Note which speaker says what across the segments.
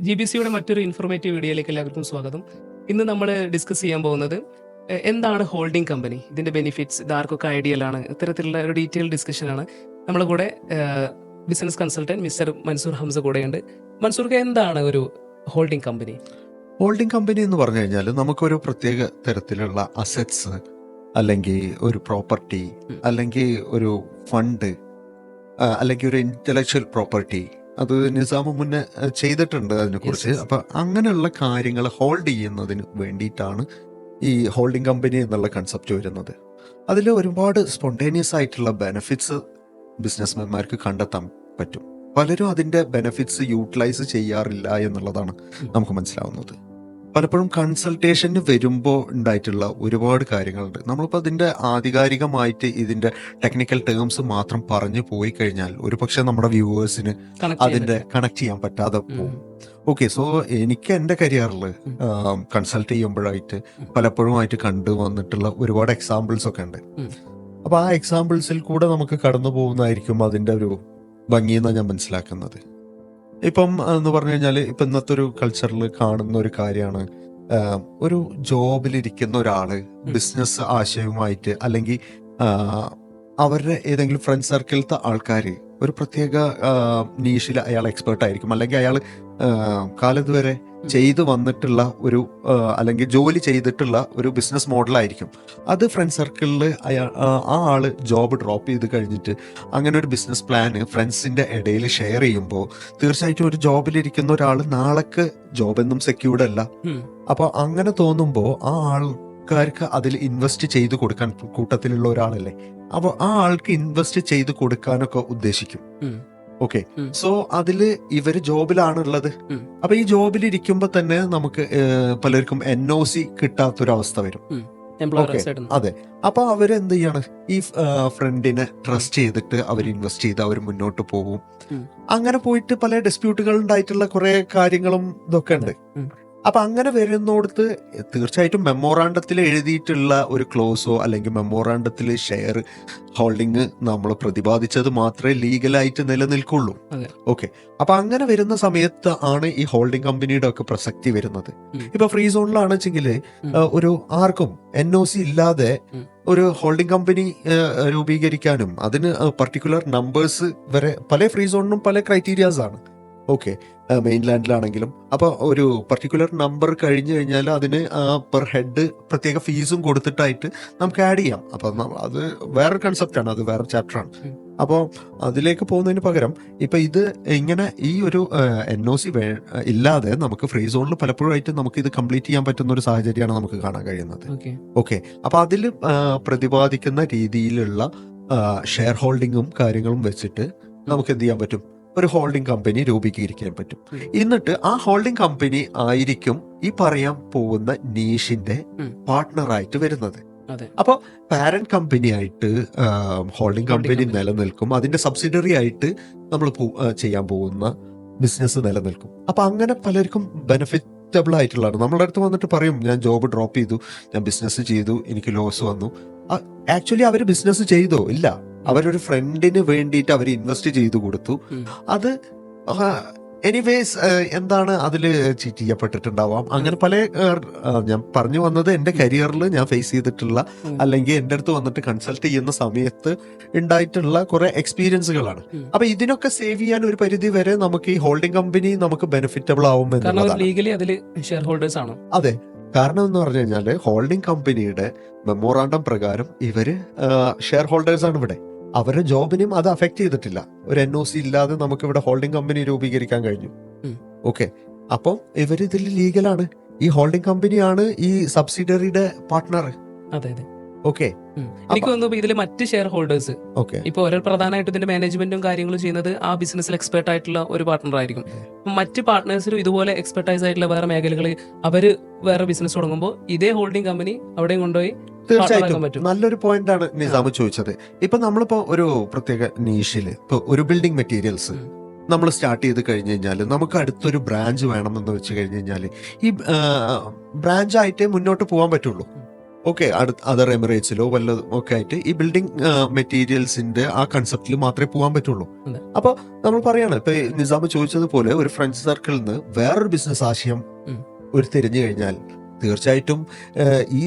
Speaker 1: GBCയുടെ മറ്റൊരു ഇൻഫോർമേറ്റീവ് വീഡിയോയിലേക്ക് എല്ലാവർക്കും സ്വാഗതം. ഇന്ന് നമ്മൾ ഡിസ്കസ് ചെയ്യാൻ പോകുന്നത് എന്താണ് ഹോൾഡിംഗ് കമ്പനി, ഇതിന്റെ ബെനിഫിറ്റ്സ്, ഇത് ആർക്കൊക്കെ ഐഡിയലാണ്, ഇത്തരത്തിലുള്ള ഒരു ഡീറ്റെയിൽ ഡിസ്കഷനാണ്. നമ്മുടെ കൂടെ business consultant mister Mansoor Hamza കൂടെയുണ്ട്. മൻസൂർക്ക് എന്താണ് ഒരു ഹോൾഡിംഗ് കമ്പനി?
Speaker 2: ഹോൾഡിംഗ് കമ്പനി എന്ന് പറഞ്ഞു കഴിഞ്ഞാൽ നമുക്കൊരു പ്രത്യേക തരത്തിലുള്ള അസറ്റ്സ് അല്ലെങ്കിൽ ഒരു പ്രോപ്പർട്ടി അല്ലെങ്കിൽ ഒരു ഫണ്ട് അല്ലെങ്കിൽ ഒരു ഇന്റലക്ച്വൽ പ്രോപ്പർട്ടി, അത് നിസാമ് മുന്നേ ചെയ്തിട്ടുണ്ട് അതിനെക്കുറിച്ച്. അപ്പൊ അങ്ങനെയുള്ള കാര്യങ്ങൾ ഹോൾഡ് ചെയ്യുന്നതിന് വേണ്ടിയിട്ടാണ് ഈ ഹോൾഡിംഗ് കമ്പനി എന്നുള്ള കൺസെപ്റ്റ് വരുന്നത്. അതിൽ ഒരുപാട് സ്പോണ്ടേനിയസ് ആയിട്ടുള്ള ബെനിഫിറ്റ്സ് ബിസിനസ്മാൻമാർക്ക് കണ്ടെത്താൻ പറ്റും. പലരും അതിന്റെ ബെനിഫിറ്റ്സ് യൂട്ടിലൈസ് ചെയ്യാറില്ല എന്നുള്ളതാണ് നമുക്ക് മനസ്സിലാവുന്നത്. പലപ്പോഴും കൺസൾട്ടേഷന് വരുമ്പോൾ ഉണ്ടായിട്ടുള്ള ഒരുപാട് കാര്യങ്ങളുണ്ട്. നമ്മളിപ്പോൾ അതിന്റെ ആധികാരികമായിട്ട് ഇതിന്റെ ടെക്നിക്കൽ ടേംസ് മാത്രം പറഞ്ഞു പോയി കഴിഞ്ഞാൽ ഒരുപക്ഷെ നമ്മുടെ വ്യൂവേഴ്സിന് അതിന്റെ കണക്ട് ചെയ്യാൻ പറ്റാതെ പോകും. ഓക്കെ, സോ എനിക്ക് എൻ്റെ കരിയറിൽ കൺസൾട്ട് ചെയ്യുമ്പോഴായിട്ട് പലപ്പോഴുമായിട്ട് കണ്ടുവന്നിട്ടുള്ള ഒരുപാട് എക്സാമ്പിൾസ് ഒക്കെ ഉണ്ട്. അപ്പൊ ആ എക്സാമ്പിൾസിൽ കൂടെ നമുക്ക് കടന്നു പോകുന്നതായിരിക്കും അതിന്റെ ഒരു ഭംഗിയെന്നാണ് ഞാൻ മനസ്സിലാക്കുന്നത്. ഇപ്പം എന്ന് പറഞ്ഞു കഴിഞ്ഞാൽ ഇപ്പൊ ഇന്നത്തെ ഒരു കൾച്ചറിൽ കാണുന്ന ഒരു കാര്യമാണ്, ഒരു ജോബിലിരിക്കുന്ന ഒരാള് ബിസിനസ് ആശയവുമായിട്ട് അല്ലെങ്കിൽ അവരുടെ ഏതെങ്കിലും ഫ്രണ്ട് സർക്കിളിലത്തെ ആൾക്കാർ ഒരു പ്രത്യേക നീഷിൽ അയാൾ എക്സ്പേർട്ട് ആയിരിക്കും, അല്ലെങ്കിൽ അയാൾ കാലത്ത് വരെ ചെയ്തു വന്നിട്ടുള്ള ഒരു അല്ലെങ്കിൽ ജോലി ചെയ്തിട്ടുള്ള ഒരു ബിസിനസ് മോഡലായിരിക്കും. അത് ഫ്രണ്ട് സർക്കിളിൽ ആ ആള് ജോബ് ഡ്രോപ്പ് ചെയ്ത് കഴിഞ്ഞിട്ട് അങ്ങനെ ഒരു ബിസിനസ് പ്ലാന് ഫ്രണ്ട്സിന്റെ ഇടയിൽ ഷെയർ ചെയ്യുമ്പോൾ തീർച്ചയായിട്ടും ഒരു ജോബിലിരിക്കുന്ന ഒരാൾ നാളേക്ക് ജോബൊന്നും സെക്യൂർഡ് അല്ല. അപ്പൊ അങ്ങനെ തോന്നുമ്പോൾ ആ ആൾക്കാർക്ക് അതിൽ ഇൻവെസ്റ്റ് ചെയ്ത് കൊടുക്കാൻ കൂട്ടത്തിലുള്ള ഒരാളല്ലേ, അപ്പൊ ആ ആൾക്ക് ഇൻവെസ്റ്റ് ചെയ്ത് കൊടുക്കാനൊക്കെ ഉദ്ദേശിക്കും. ഓക്കെ, സോ അതില് ഇവര് ജോബിലാണുള്ളത്. അപ്പൊ ഈ ജോബിൽ ഇരിക്കുമ്പോ തന്നെ നമുക്ക് പലർക്കും NOC കിട്ടാത്തൊരവസ്ഥ വരും. അതെ, അപ്പൊ അവരെന്ത് ചെയ്യാണ്, ഈ ഫ്രണ്ടിനെ ട്രസ്റ്റ് ചെയ്തിട്ട് അവർ ഇൻവെസ്റ്റ് ചെയ്ത് അവർ മുന്നോട്ട് പോകും. അങ്ങനെ പോയിട്ട് പല ഡിസ്പ്യൂട്ടുകൾ ഉണ്ടായിട്ടുള്ള കുറെ കാര്യങ്ങളും ഇതൊക്കെ ഉണ്ട്. അപ്പൊ അങ്ങനെ വരുന്നോടത്ത് തീർച്ചയായിട്ടും മെമ്മോറാണ്ടത്തിൽ എഴുതിയിട്ടുള്ള ഒരു ക്ലോസോ അല്ലെങ്കിൽ മെമ്മോറാണ്ടത്തിൽ ഷെയർ ഹോൾഡിങ് നമ്മൾ പ്രതിപാദിച്ചത് മാത്രമേ ലീഗലായിട്ട് നിലനിൽക്കുള്ളൂ. ഓക്കെ, അപ്പൊ അങ്ങനെ വരുന്ന സമയത്ത് ആണ് ഈ ഹോൾഡിംഗ് കമ്പനിയുടെ ഒക്കെ പ്രസക്തി വരുന്നത്. ഇപ്പൊ ഫ്രീ സോണിലാണെന്ന് വെച്ചെങ്കിൽ ഒരു ആർക്കും NOC ഇല്ലാതെ ഒരു ഹോൾഡിംഗ് കമ്പനി രൂപീകരിക്കാനും അതിന് പർട്ടിക്കുലർ നമ്പേഴ്സ് വരെ പല ഫ്രീ സോണിനും പല ക്രൈറ്റീരിയാസ് ആണ്. ഓക്കെ, മെയിൻലാൻഡിലാണെങ്കിലും അപ്പൊ ഒരു പർട്ടിക്കുലർ നമ്പർ കഴിഞ്ഞു കഴിഞ്ഞാൽ അതിന് പെർ ഹെഡ് പ്രത്യേക ഫീസും കൊടുത്തിട്ടായിട്ട് നമുക്ക് ആഡ് ചെയ്യാം. അപ്പൊ അത് വേറൊരു കൺസെപ്റ്റാണ്, അത് വേറെ ചാപ്റ്ററാണ്. അപ്പോൾ അതിലേക്ക് പോകുന്നതിന് പകരം ഇപ്പൊ ഇത് ഇങ്ങനെ ഈ ഒരു NOC ഇല്ലാതെ നമുക്ക് ഫ്രീ സോണിൽ പലപ്പോഴായിട്ട് നമുക്ക് ഇത് കംപ്ലീറ്റ് ചെയ്യാൻ പറ്റുന്ന ഒരു സാഹചര്യമാണ് നമുക്ക് കാണാൻ കഴിയുന്നത്. ഓക്കെ, അപ്പൊ അതിൽ പ്രതിപാദിക്കുന്ന രീതിയിലുള്ള ഷെയർ ഹോൾഡിങ്ങും കാര്യങ്ങളും വെച്ചിട്ട് നമുക്ക് എന്ത് ചെയ്യാൻ പറ്റും, ഒരു ഹോൾഡിംഗ് കമ്പനി രൂപീകരിക്കാൻ പറ്റും. എന്നിട്ട് ആ ഹോൾഡിംഗ് കമ്പനി ആയിരിക്കും ഈ പറയാൻ പോകുന്ന നീഷിന്റെ പാർട്ട്ണറായിട്ട് വരുന്നത്. അപ്പൊ പാരന്റ് കമ്പനി ആയിട്ട് ഹോൾഡിംഗ് കമ്പനി നിലനിൽക്കും, അതിന്റെ സബ്സിഡറി ആയിട്ട് നമ്മൾ ചെയ്യാൻ പോകുന്ന ബിസിനസ് നിലനിൽക്കും. അപ്പൊ അങ്ങനെ പലർക്കും ബെനിഫിറ്റബിൾ ആയിട്ടുള്ളതാണ്. നമ്മളുടെ അടുത്ത് വന്നിട്ട് പറയും, ഞാൻ ജോബ് ഡ്രോപ്പ് ചെയ്തു, ഞാൻ ബിസിനസ് ചെയ്തു, എനിക്ക് ലോസ് വന്നു. ആക്ച്വലി അവര് ബിസിനസ് ചെയ്തോ ഇല്ല, അവരൊരു ഫ്രണ്ടിന് വേണ്ടിയിട്ട് അവർ ഇൻവെസ്റ്റ് ചെയ്തു കൊടുത്തു. അത് എനിവേസ് എന്താണ് അതില് ചീറ്റ് ചെയ്യപ്പെട്ടിട്ടുണ്ടാവാം. അങ്ങനെ പല ഞാൻ പറഞ്ഞു വന്നത് എന്റെ കരിയറിൽ ഞാൻ ഫേസ് ചെയ്തിട്ടുള്ള അല്ലെങ്കിൽ എൻ്റെ അടുത്ത് വന്നിട്ട് കൺസൾട്ട് ചെയ്യുന്ന സമയത്ത് ഉണ്ടായിട്ടുള്ള കുറെ എക്സ്പീരിയൻസുകളാണ്. അപ്പൊ ഇതിനൊക്കെ സേവ് ചെയ്യാൻ ഒരു പരിധി വരെ നമുക്ക് ഈ ഹോൾഡിംഗ് കമ്പനി നമുക്ക് ബെനിഫിറ്റബിൾ ആവും എന്നുള്ളതാണ്. അതെ, കാരണം എന്ന് പറഞ്ഞു കഴിഞ്ഞാല് ഹോൾഡിംഗ് കമ്പനിയുടെ മെമ്മോറാണ്ടം പ്രകാരം ഇവര് ഷെയർ ഹോൾഡേഴ്സ് ആണ് ഇവിടെ. അവരുടെ ജോബിനും അത് അഫക്ട് ചെയ്തിട്ടില്ല. ഒരു NOC ഇല്ലാതെ നമുക്ക് ഇവിടെ ഹോൾഡിംഗ് കമ്പനി രൂപീകരിക്കാൻ കഴിഞ്ഞു. ഓക്കെ, അപ്പം ഇവരിതിൽ ലീഗലാണ്. ഈ ഹോൾഡിംഗ് കമ്പനിയാണ് ഈ സബ്സിഡറിയുടെ പാർട്ട്ണർ. ഓക്കെ,
Speaker 1: എനിക്ക് തോന്നുന്നു ഇതിൽ മറ്റ് ഷെയർ ഹോൾഡേഴ്സ് ഇപ്പൊ ഒരാൾ പ്രധാനമായിട്ട് ഇതിന്റെ മാനേജ്മെന്റും കാര്യങ്ങളും ചെയ്യുന്നത് ആ ബിസിനസ്സിൽ എക്സ്പെർട്ട് ആയിട്ടുള്ള ഒരു പാർട്ട്ണർ ആയിരിക്കും. മറ്റ് പാർട്ട്നേഴ്സിനും ഇതുപോലെ എക്സ്പെർട്ടൈസ് ആയിട്ടുള്ള വേറെ മേഖലകളിൽ അവര് വേറെ ബിസിനസ് തുടങ്ങുമ്പോൾ ഇതേ ഹോൾഡിംഗ് കമ്പനി അവിടെയും കൊണ്ടുപോയി
Speaker 2: തീർച്ചയായിട്ടും നല്ലൊരു പോയിന്റ് ആണ് നിസാമ് ചോദിച്ചത്. ഇപ്പൊ നമ്മളിപ്പോ ഒരു പ്രത്യേക നീഷില് ഇപ്പൊ ഒരു ബിൽഡിംഗ് മെറ്റീരിയൽസ് നമ്മൾ സ്റ്റാർട്ട് ചെയ്ത് കഴിഞ്ഞു കഴിഞ്ഞാൽ നമുക്ക് അടുത്തൊരു ബ്രാഞ്ച് വേണമെന്ന് വെച്ച് കഴിഞ്ഞു കഴിഞ്ഞാൽ ഈ ബ്രാഞ്ചായിട്ടേ മുന്നോട്ട് പോകാൻ പറ്റുള്ളൂ. ഓക്കെ, അതർ എമിറേറ്റ്സിലോ വല്ലതും ഒക്കെ ആയിട്ട് ഈ ബിൽഡിംഗ് മെറ്റീരിയൽസിന്റെ ആ കൺസെപ്റ്റിൽ മാത്രമേ പോകാൻ പറ്റുള്ളൂ.
Speaker 1: അതെ.
Speaker 2: അപ്പൊ നമ്മൾ പറയാണ്, ഇപ്പൊ നിസാം ചോദിച്ചതുപോലെ ഒരു ഫ്രണ്ട്സ് സർക്കിളിൽ നിന്ന് വേറൊരു ബിസിനസ് ആശയം
Speaker 1: ഉം.
Speaker 2: ഒരു തിരിഞ്ഞു കഴിഞ്ഞാൽ തീർച്ചയായിട്ടും ഈ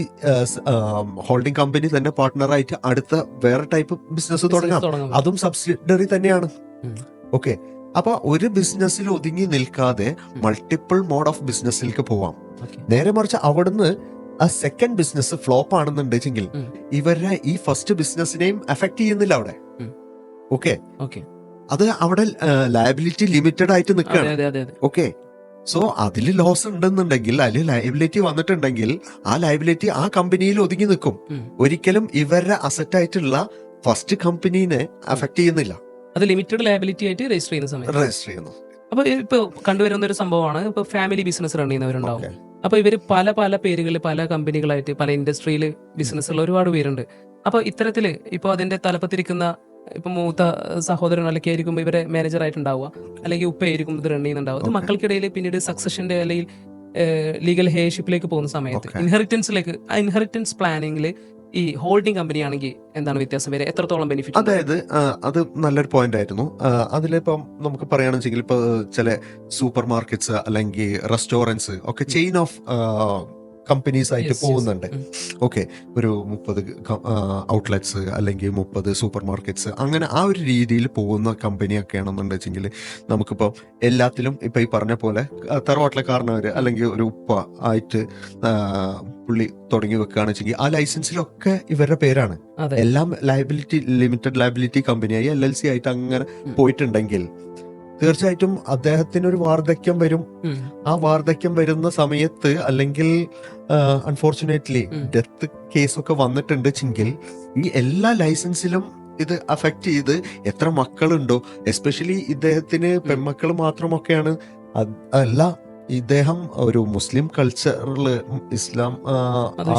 Speaker 2: ഹോൾഡിംഗ് കമ്പനി തന്നെ പാർട്ട്ണറായിട്ട് അടുത്ത വേറെ ടൈപ്പ് ബിസിനസ് തുടങ്ങാം.
Speaker 1: തുടങ്ങാൻ
Speaker 2: അതും സബ്സിഡറി തന്നെയാണ്.
Speaker 1: ഉം.
Speaker 2: ഓക്കെ, അപ്പൊ ഒരു ബിസിനസ്സിൽ ഒതുങ്ങി നിൽക്കാതെ മൾട്ടിപ്പിൾ മോഡ് ഓഫ് ബിസിനസ്സിലേക്ക് പോവാം.
Speaker 1: Okay.
Speaker 2: നേരെ മറിച്ച് അവിടുന്ന് ആ സെക്കൻഡ് ബിസിനസ് ഫ്ലോപ്പ് ആണെന്നുണ്ടെങ്കിൽ
Speaker 1: ഉം.
Speaker 2: ഇവരുടെ ഈ ഫസ്റ്റ് ബിസിനസിനെയും അഫക്ട് ചെയ്യുന്നില്ല അവിടെ.
Speaker 1: ഉം.
Speaker 2: Okay,
Speaker 1: Okay.
Speaker 2: അത് അവിടെ ലയബിലിറ്റി ലിമിറ്റഡ് ആയിട്ട്
Speaker 1: അതെ
Speaker 2: നിൽക്കുകയാണ്.
Speaker 1: അതെ അതെ അതെ.
Speaker 2: ഓക്കെ, സോ അതിൽ ലോസ് ഉണ്ടെന്നുണ്ടെങ്കിൽ, അതിൽ ലയബിലിറ്റി വന്നിട്ടുണ്ടെങ്കിൽ ആ ലയബിലിറ്റി ആ കമ്പനിയിൽ ഒതുങ്ങി നിൽക്കും.
Speaker 1: ഉം.
Speaker 2: ഒരിക്കലും ഇവരുടെ അസറ്റ് ആയിട്ടുള്ള ഫസ്റ്റ് കമ്പനീനെ അഫക്ട് ചെയ്യുന്നില്ല.
Speaker 1: അത് ലിമിറ്റഡ് ലയബിലിറ്റി ആയിട്ട് രജിസ്റ്റർ ചെയ്യുന്ന സമയത്ത്.
Speaker 2: രജിസ്റ്റർ ചെയ്യുന്നു.
Speaker 1: അപ്പൊ ഇപ്പൊ കണ്ടുവരുന്ന ഒരു സംഭവമാണ്, ഇപ്പൊ ഫാമിലി ബിസിനസ് റൺ ചെയ്യുന്നവരുണ്ടാവും.
Speaker 2: Okay.
Speaker 1: അപ്പൊ ഇവര് പല പല പേരുകളിൽ പല കമ്പനികളായിട്ട് പല ഇൻഡസ്ട്രിയിൽ ബിസിനസ് ഉള്ള ഒരുപാട് പേരുണ്ട്. അപ്പൊ ഇത്തരത്തില് ഇപ്പൊ അതിന്റെ തലപ്പത്തിരിക്കുന്ന ഇപ്പൊ മൂത്ത സഹോദരൻ അല്ലെങ്കിൽ ആയിരിക്കും ഇവരെ മാനേജർ ആയിട്ടുണ്ടാവുക, അല്ലെങ്കിൽ ഉപ്പയായിരിക്കും ഇത് റൺ ചെയ്യുന്നുണ്ടാവുക. ഇത്
Speaker 2: Okay.
Speaker 1: മക്കൾക്കിടയിൽ പിന്നീട് സക്സഷന്റെ അല്ലെങ്കിൽ ലീഗൽ ഹെയർഷിപ്പിലേക്ക് പോകുന്ന സമയത്ത്
Speaker 2: Okay.
Speaker 1: ഇൻഹെറിറ്റൻസ് പ്ലാനിങ്ങിൽ ഈ ഹോൾഡിംഗ് കമ്പനി ആണെങ്കിൽ എന്താണ് വ്യത്യാസം വരെ, എത്രത്തോളം ബെനിഫിറ്റ്?
Speaker 2: അതായത് അത് നല്ലൊരു പോയിന്റ് ആയിരുന്നു. അതിലിപ്പം നമുക്ക് പറയുകയാണെന്നുവെച്ചെങ്കിൽ ഇപ്പൊ ചില സൂപ്പർ മാർക്കറ്റ്സ് അല്ലെങ്കിൽ റെസ്റ്റോറൻറ്റ്സ് ഒക്കെ ചെയിൻ ഓഫ് കമ്പനീസ് ആയിട്ട് പോകുന്നുണ്ട്. ഓക്കെ, ഒരു 30 ഔട്ട്ലെറ്റ്സ് അല്ലെങ്കിൽ 30 സൂപ്പർ മാർക്കറ്റ്സ്, അങ്ങനെ ആ ഒരു രീതിയിൽ പോകുന്ന കമ്പനിയൊക്കെ ആണെന്നുണ്ടെങ്കിൽ നമുക്കിപ്പോൾ എല്ലാത്തിലും ഇപ്പൊ ഈ പറഞ്ഞ പോലെ തറവാട്ടിലെ കാരണവര് അല്ലെങ്കിൽ ഒരു ഉപ്പ ആയിട്ട് പുള്ളി തുടങ്ങി വെക്കുകയാണെന്ന് വെച്ചെങ്കിൽ ആ ലൈസൻസിലൊക്കെ ഇവരുടെ പേരാണ്. എല്ലാം ലയബിലിറ്റി ലിമിറ്റഡ് ലയബിലിറ്റി കമ്പനിയായി LLC ആയിട്ട് അങ്ങനെ പോയിട്ടുണ്ടെങ്കിൽ തീർച്ചയായിട്ടും അദ്ദേഹത്തിന് ഒരു വാർദ്ധക്യം വരും. ആ വാർദ്ധക്യം വരുന്ന സമയത്ത് അല്ലെങ്കിൽ അൺഫോർച്ചുനേറ്റ്ലി ഡെത്ത് കേസൊക്കെ വന്നിട്ടുണ്ടെങ്കിൽ ഈ എല്ലാ ലൈസൻസിലും ഇത് അഫക്ട് ചെയ്ത് എത്ര മക്കളുണ്ടോ, എസ്പെഷ്യലി ഇദ്ദേഹത്തിന് പെൺമക്കൾ മാത്രമൊക്കെയാണ്. അല്ല, ഇദ്ദേഹം ഒരു മുസ്ലിം കൾച്ചറിൽ ഇസ്ലാം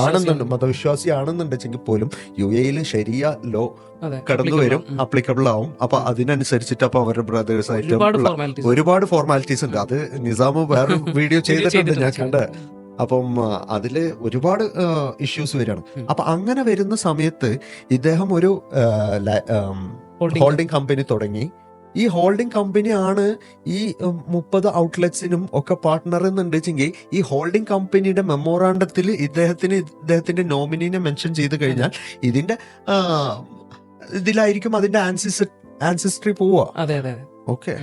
Speaker 2: ആണെന്നുണ്ട്, മതവിശ്വാസി ആണെന്നുണ്ടെങ്കിൽ പോലും UAE ശരിയ ലോ കടന്നു വരും, അപ്ലിക്കബിൾ ആവും. അപ്പൊ അതിനനുസരിച്ചിട്ട് അപ്പൊ അവരുടെ ബ്രദേഴ്സ് ആയിട്ട് ഒരുപാട് ഫോർമാലിറ്റീസ് ഉണ്ട്. അത് നിസാം വേറെ വീഡിയോ ചെയ്തിട്ടുണ്ട്, ഞാൻ കണ്ട്. അപ്പം അതില് ഒരുപാട് ഇഷ്യൂസ് വരികയാണ്. അപ്പൊ അങ്ങനെ വരുന്ന സമയത്ത് ഇദ്ദേഹം ഒരു ഹോൾഡിംഗ് കമ്പനി തുടങ്ങി. ഈ ഹോൾഡിംഗ് കമ്പനിയാണ് ഈ 30 ഔട്ട്ലെറ്റ്സിനും ഒക്കെ പാർട്ട്ണർ എന്നുണ്ടെങ്കിൽ ഈ ഹോൾഡിംഗ് കമ്പനിയുടെ മെമ്മോറാണ്ടത്തിൽ ഇദ്ദേഹത്തിന്റെ നോമിനിനെ മെൻഷൻ ചെയ്ത് കഴിഞ്ഞാൽ ഇതിന്റെ ഇതിലായിരിക്കും അതിന്റെ ആൻസിസ്ട്രി പോവുക. ഓക്കെ,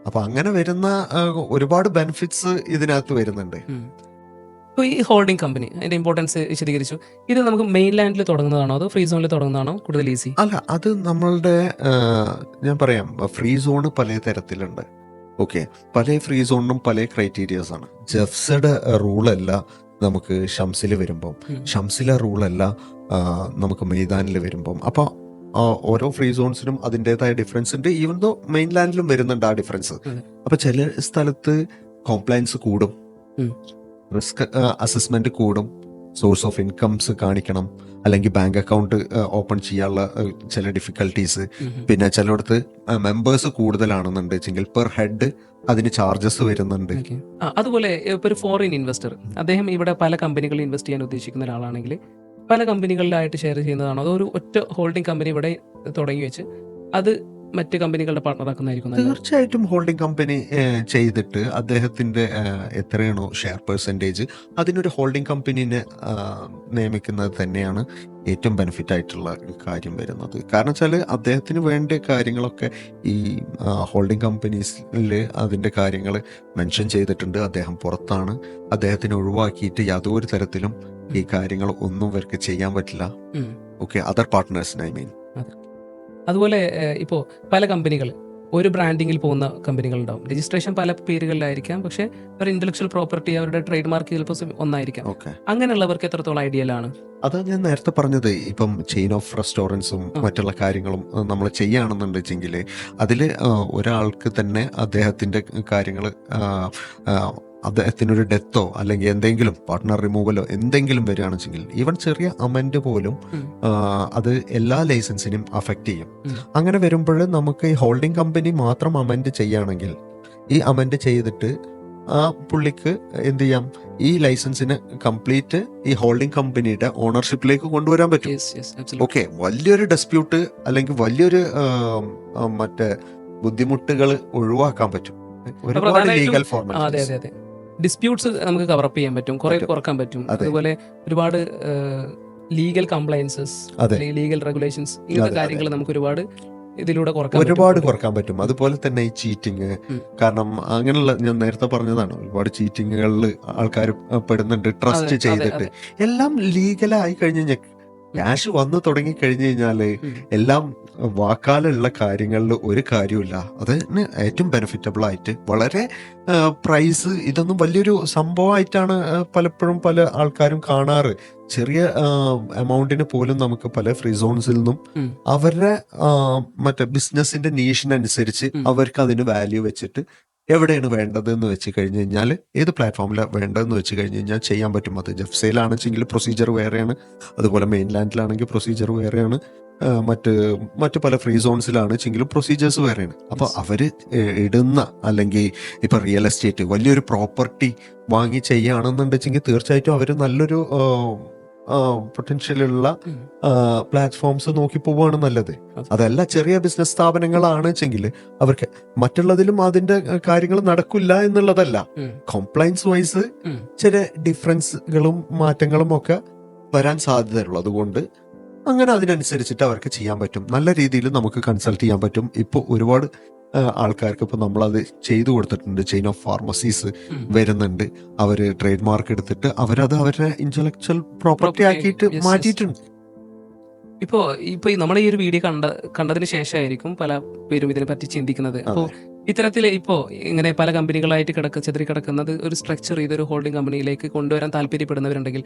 Speaker 2: അപ്പൊ അങ്ങനെ വരുന്ന ഒരുപാട് ബെനിഫിറ്റ്സ് ഇതിനകത്ത് വരുന്നുണ്ട്.
Speaker 1: ഇപ്പോൾ ഈ ഹോൾഡിംഗ് കമ്പനി അതിന്റെ ഇമ്പോർട്ടൻസ് വിശദീകരിച്ചു. ഇത് നമുക്ക് മെയിൻലാൻഡിൽ തുടങ്ങുന്നതാണോ അതോ ഫ്രീ സോണിൽ തുടങ്ങുന്നതാണോ കൂടുതൽ ഈസി?
Speaker 2: അല്ല, അത് നമ്മളുടെ ഞാൻ പറയാം, ഫ്രീ സോണ് പല തരത്തിലുണ്ട്. ഓക്കെ, പല ഫ്രീ സോണിനും പല ക്രൈറ്റീരിയസ് ആണ്. ജെഫ്സയുടെ റൂളല്ല നമുക്ക് ഷംസിൽ വരുമ്പം, ഷംസിലെ റൂളല്ല നമുക്ക് മെയ്താനിൽ വരുമ്പം. അപ്പൊ ഓരോ ഫ്രീ സോൺസിനും അതിൻ്റെതായ ഡിഫറൻസ് ഉണ്ട്. ഈവൻ ദോ മെയിൻലാൻഡിലും വരുന്നുണ്ട് ആ ഡിഫറൻസ്. അപ്പൊ ചില സ്ഥലത്ത് കോംപ്ലയൻസ് കൂടും, റിസ്ക് അസസ്മെന്റ് കൂടും, സോഴ്സ് ഓഫ് ഇൻകംസ് കാണിക്കണം, അല്ലെങ്കിൽ ബാങ്ക് അക്കൗണ്ട് ഓപ്പൺ ചെയ്യാനുള്ള ചില ഡിഫിക്കൽട്ടീസ്. പിന്നെ ചിലയിടത്ത് മെമ്പേഴ്സ് കൂടുതലാണെന്നുണ്ടെങ്കിൽ പെർ ഹെഡ് അതിന് ചാർജസ് വരുന്നുണ്ട്.
Speaker 1: അതുപോലെ ഇപ്പൊ ഒരു ഫോറിൻ ഇൻവെസ്റ്റർ അദ്ദേഹം ഇവിടെ പല കമ്പനികളിൽ ഇൻവെസ്റ്റ് ചെയ്യാൻ ഉദ്ദേശിക്കുന്ന ഒരാളാണെങ്കിൽ പല കമ്പനികളിലായിട്ട് ഷെയർ ചെയ്യുന്നതാണോ അതോ ഒരു ഒറ്റ ഹോൾഡിംഗ് കമ്പനി ഇവിടെ തുടങ്ങി വെച്ച് അത് മറ്റ് കമ്പനികളുടെ പാർട്ണറാക്കുന്നതായിരിക്കും?
Speaker 2: തീർച്ചയായിട്ടും ഹോൾഡിംഗ് കമ്പനി ചെയ്തിട്ട് അദ്ദേഹത്തിന്റെ എത്രയാണോ ഷെയർ പെർസെൻറ്റേജ് അതിനൊരു ഹോൾഡിംഗ് കമ്പനീനെ നിയമിക്കുന്നത് തന്നെയാണ് ഏറ്റവും ബെനിഫിറ്റ് ആയിട്ടുള്ള കാര്യം വരുന്നത്. കാരണം വെച്ചാൽ അദ്ദേഹത്തിന് വേണ്ട കാര്യങ്ങളൊക്കെ ഈ ഹോൾഡിംഗ് കമ്പനീസിൽ അതിൻ്റെ കാര്യങ്ങൾ മെൻഷൻ ചെയ്തിട്ടുണ്ട്. അദ്ദേഹം പുറത്താണ്, അദ്ദേഹത്തിനെ ഒഴിവാക്കിയിട്ട് യാതൊരു തരത്തിലും ഈ കാര്യങ്ങൾ ഒന്നും ഇവർക്ക് ചെയ്യാൻ പറ്റില്ല. ഓക്കെ, അതർ പാർട്ട്നേഴ്സിന് ഐ മീൻ.
Speaker 1: അതുപോലെ ഇപ്പോൾ പല കമ്പനികൾ ഒരു ബ്രാൻഡിങ്ങിൽ പോകുന്ന കമ്പനികളുണ്ടാവും. രജിസ്ട്രേഷൻ പല പേരുകളിലായിരിക്കാം, പക്ഷെ ഒരു ഇന്റലക്ച്വൽ പ്രോപ്പർട്ടി അവരുടെ ട്രേഡ് മാർക്ക് ചിലപ്പോൾ ഒന്നായിരിക്കാം. അങ്ങനെയുള്ളവർക്ക് എത്രത്തോളം ഐഡിയലാണ്?
Speaker 2: അത് ഞാൻ നേരത്തെ പറഞ്ഞത്, ഇപ്പം ചെയിൻ ഓഫ് റെസ്റ്റോറൻറ്റ്സും മറ്റുള്ള കാര്യങ്ങളും നമ്മൾ ചെയ്യുകയാണെന്നുണ്ടെങ്കിൽ അതിൽ ഒരാൾക്ക് തന്നെ അദ്ദേഹത്തിൻ്റെ കാര്യങ്ങൾ അദ്ദേഹത്തിനൊരു ഡെത്തോ അല്ലെങ്കിൽ എന്തെങ്കിലും പാർട്ട്ണർ റിമൂവലോ എന്തെങ്കിലും വരികയാണെന്നുവെച്ചെങ്കിൽ ഈവൻ ചെറിയ അമെന്റ് പോലും അത് എല്ലാ ലൈസൻസിനും അഫക്റ്റ് ചെയ്യും. അങ്ങനെ വരുമ്പോൾ നമുക്ക് ഈ ഹോൾഡിംഗ് കമ്പനി മാത്രം അമെന്റ് ചെയ്യുകയാണെങ്കിൽ ഈ അമെന്റ് ചെയ്തിട്ട് ആ പുള്ളിക്ക് എന്ത് ചെയ്യാം, ഈ ലൈസൻസിനെ കംപ്ലീറ്റ് ഈ ഹോൾഡിംഗ് കമ്പനിയുടെ ഓണർഷിപ്പിലേക്ക് കൊണ്ടുവരാൻ പറ്റും.
Speaker 1: Yes, yes, absolutely.
Speaker 2: ഓക്കെ, വലിയൊരു ഡിസ്പ്യൂട്ട് അല്ലെങ്കിൽ വലിയൊരു മറ്റേ ബുദ്ധിമുട്ടുകൾ ഒഴിവാക്കാൻ പറ്റും. ഒരുപാട്
Speaker 1: പ്രധാനമായിട്ടും
Speaker 2: ലീഗൽ
Speaker 1: അതെ
Speaker 2: ഫോർമാലിറ്റീസ്.
Speaker 1: അതെ അതെ ഡിസ്പ്യൂട്ട്സ് നമുക്ക് കവറപ്പ് ചെയ്യാൻ പറ്റും, കുറെ
Speaker 2: പറ്റും.
Speaker 1: കുറക്കാൻ പറ്റും.
Speaker 2: അതെ.
Speaker 1: അതുപോലെ ഒരുപാട് ലീഗൽ കംപ്ലയൻസസ്,
Speaker 2: അതെ.
Speaker 1: ലീഗൽ റെഗുലേഷൻസ്, ഇങ്ങനത്തെ
Speaker 2: അതെ,
Speaker 1: കാര്യങ്ങൾ നമുക്ക് ഒരുപാട് ഇതിലൂടെ കുറക്കാൻ
Speaker 2: ഒരുപാട്
Speaker 1: പറ്റും.
Speaker 2: കുറക്കാൻ പറ്റും. അതുപോലെ തന്നെ ഈ ചീറ്റിങ്,
Speaker 1: ഉം.
Speaker 2: കാരണം അങ്ങനെയുള്ള ഞാൻ നേരത്തെ പറഞ്ഞതാണ്, ഒരുപാട് ചീറ്റിങ്ങുകളിൽ ആൾക്കാർ പെടുന്നുണ്ട്, ട്രസ്റ്റ്
Speaker 1: അതെ, അതെ,
Speaker 2: ചെയ്തിട്ട്. എല്ലാം ലീഗലായി കഴിഞ്ഞ് കഴിഞ്ഞാൽ ക്യാഷ് വന്നു തുടങ്ങി കഴിഞ്ഞു കഴിഞ്ഞാല്
Speaker 1: ഉം.
Speaker 2: എല്ലാം വാക്കാലുള്ള കാര്യങ്ങളിൽ ഒരു കാര്യമില്ല. അതിന് ഏറ്റവും ബെനിഫിറ്റബിൾ ആയിട്ട് വളരെ പ്രൈസ് ഇതൊന്നും വലിയൊരു സംഭവമായിട്ടാണ് പലപ്പോഴും പല ആൾക്കാരും കാണാറ്. ചെറിയ എമൗണ്ടിന് പോലും നമുക്ക് പല ഫ്രീ സോൺസിൽ നിന്നും
Speaker 1: ഉം.
Speaker 2: അവരുടെ മറ്റേ ബിസിനസിന്റെ നീഷിനനുസരിച്ച്
Speaker 1: ഉം.
Speaker 2: അവർക്ക് അതിന് വാല്യൂ വെച്ചിട്ട് എവിടെയാണ് വേണ്ടത് എന്ന് വെച്ച് കഴിഞ്ഞ് കഴിഞ്ഞാൽ, ഏത് പ്ലാറ്റ്ഫോമിലാണ് വേണ്ടതെന്ന് വെച്ച് കഴിഞ്ഞ് കഴിഞ്ഞാൽ ചെയ്യാൻ പറ്റും. അത് ജെഫ്സയിലാണെങ്കിൽ പ്രൊസീജിയർ വേറെയാണ്, അതുപോലെ മെയിൻലാൻഡിലാണെങ്കിൽ പ്രൊസീജിയർ വേറെയാണ്, മറ്റ് പല ഫ്രീ സോൺസിലാണെങ്കിലും പ്രൊസീജിയേഴ്സ് വേറെയാണ്. അപ്പോൾ അവര് ഇടുന്ന അല്ലെങ്കിൽ ഇപ്പൊ റിയൽ എസ്റ്റേറ്റ് വലിയൊരു പ്രോപ്പർട്ടി വാങ്ങി ചെയ്യുകയാണെന്നുണ്ടെങ്കിൽ തീർച്ചയായിട്ടും അവർ നല്ലൊരു പൊട്ടൻഷ്യലുള്ള
Speaker 1: ഉം.
Speaker 2: പ്ലാറ്റ്ഫോംസ് നോക്കി പോവുകയാണ് നല്ലത്.
Speaker 1: അതെ.
Speaker 2: അതല്ല ചെറിയ ബിസിനസ് സ്ഥാപനങ്ങളാണ് വെച്ചെങ്കിൽ അവർക്ക് മറ്റുള്ളതിലും അതിന്റെ കാര്യങ്ങൾ നടക്കില്ല എന്നുള്ളതല്ല.
Speaker 1: ഉം.
Speaker 2: കംപ്ലൈൻസ് വൈസ്
Speaker 1: ഉം.
Speaker 2: ചില ഡിഫറൻസുകളും മാറ്റങ്ങളും ഒക്കെ വരാൻ സാധ്യതയുള്ളൂ. അതുകൊണ്ട് അങ്ങനെ അതിനനുസരിച്ചിട്ട് അവർക്ക് ചെയ്യാൻ പറ്റും. നല്ല രീതിയിൽ നമുക്ക് കൺസൾട്ട് ചെയ്യാൻ പറ്റും. ഇപ്പോൾ ഒരുപാട് ആൾക്കാർക്ക് ഇപ്പോൾ നമ്മളത് ചെയ്തു കൊടുത്തിട്ടുണ്ട്. ചെയിൻ ഓഫ് ഫാർമസീസ്
Speaker 1: ഉം.
Speaker 2: വരുന്നുണ്ട്. അവർ ട്രേഡ് മാർക്ക് എടുത്തിട്ട് അവരത് അവരുടെ ഇന്റലക്ച്വൽ പ്രോപ്പർട്ടി ആക്കിയിട്ട്
Speaker 1: Yes, yes.
Speaker 2: മാറ്റിയിട്ടുണ്ട്.
Speaker 1: ഇപ്പോ നമ്മുടെ ഈ ഒരു വീഡിയോ കണ്ടതിന് ശേഷമായിരിക്കും പല പേരും ഇതിനെ പറ്റി ചിന്തിക്കുന്നത്. അപ്പോൾ ഇത്തരത്തിൽ ഇപ്പോ ഇങ്ങനെ പല കമ്പനികളായിട്ട് ചെതറി കിടക്കുന്നത് ഒരു സ്ട്രക്ചർ ചെയ്തൊരു ഹോൾഡിംഗ് കമ്പനിയിലേക്ക് കൊണ്ടുവരാൻ താല്പര്യപ്പെടുന്നവരുണ്ടെങ്കിൽ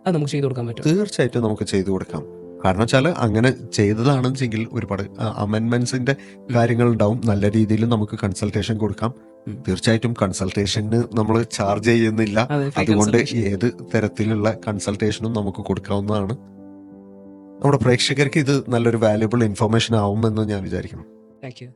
Speaker 1: അത് നമുക്ക് ചെയ്തു കൊടുക്കാൻ പറ്റും.
Speaker 2: തീർച്ചയായിട്ടും നമുക്ക് ചെയ്തു കൊടുക്കാം. കാരണം വെച്ചാൽ അങ്ങനെ ചെയ്തതാണെന്നെങ്കിൽ ഒരുപാട് അമെൻമെന്റ്സിന്റെ കാര്യങ്ങൾ ഉണ്ടാവും. നല്ല രീതിയിൽ നമുക്ക് കൺസൾട്ടേഷൻ കൊടുക്കാം.
Speaker 1: ഉം.
Speaker 2: തീർച്ചയായിട്ടും കൺസൾട്ടേഷന് നമ്മൾ ചാർജ് ചെയ്യുന്നില്ല.
Speaker 1: അതെ, free
Speaker 2: അതുകൊണ്ട്
Speaker 1: consultation.
Speaker 2: ഏത് തരത്തിലുള്ള കൺസൾട്ടേഷനും നമുക്ക് കൊടുക്കാവുന്നതാണ്. നമ്മുടെ പ്രേക്ഷകർക്ക് ഇത് നല്ലൊരു വാല്യുബിൾ ഇൻഫർമേഷൻ ആവുമെന്ന് ഞാൻ വിചാരിക്കുന്നു.
Speaker 1: Thank you.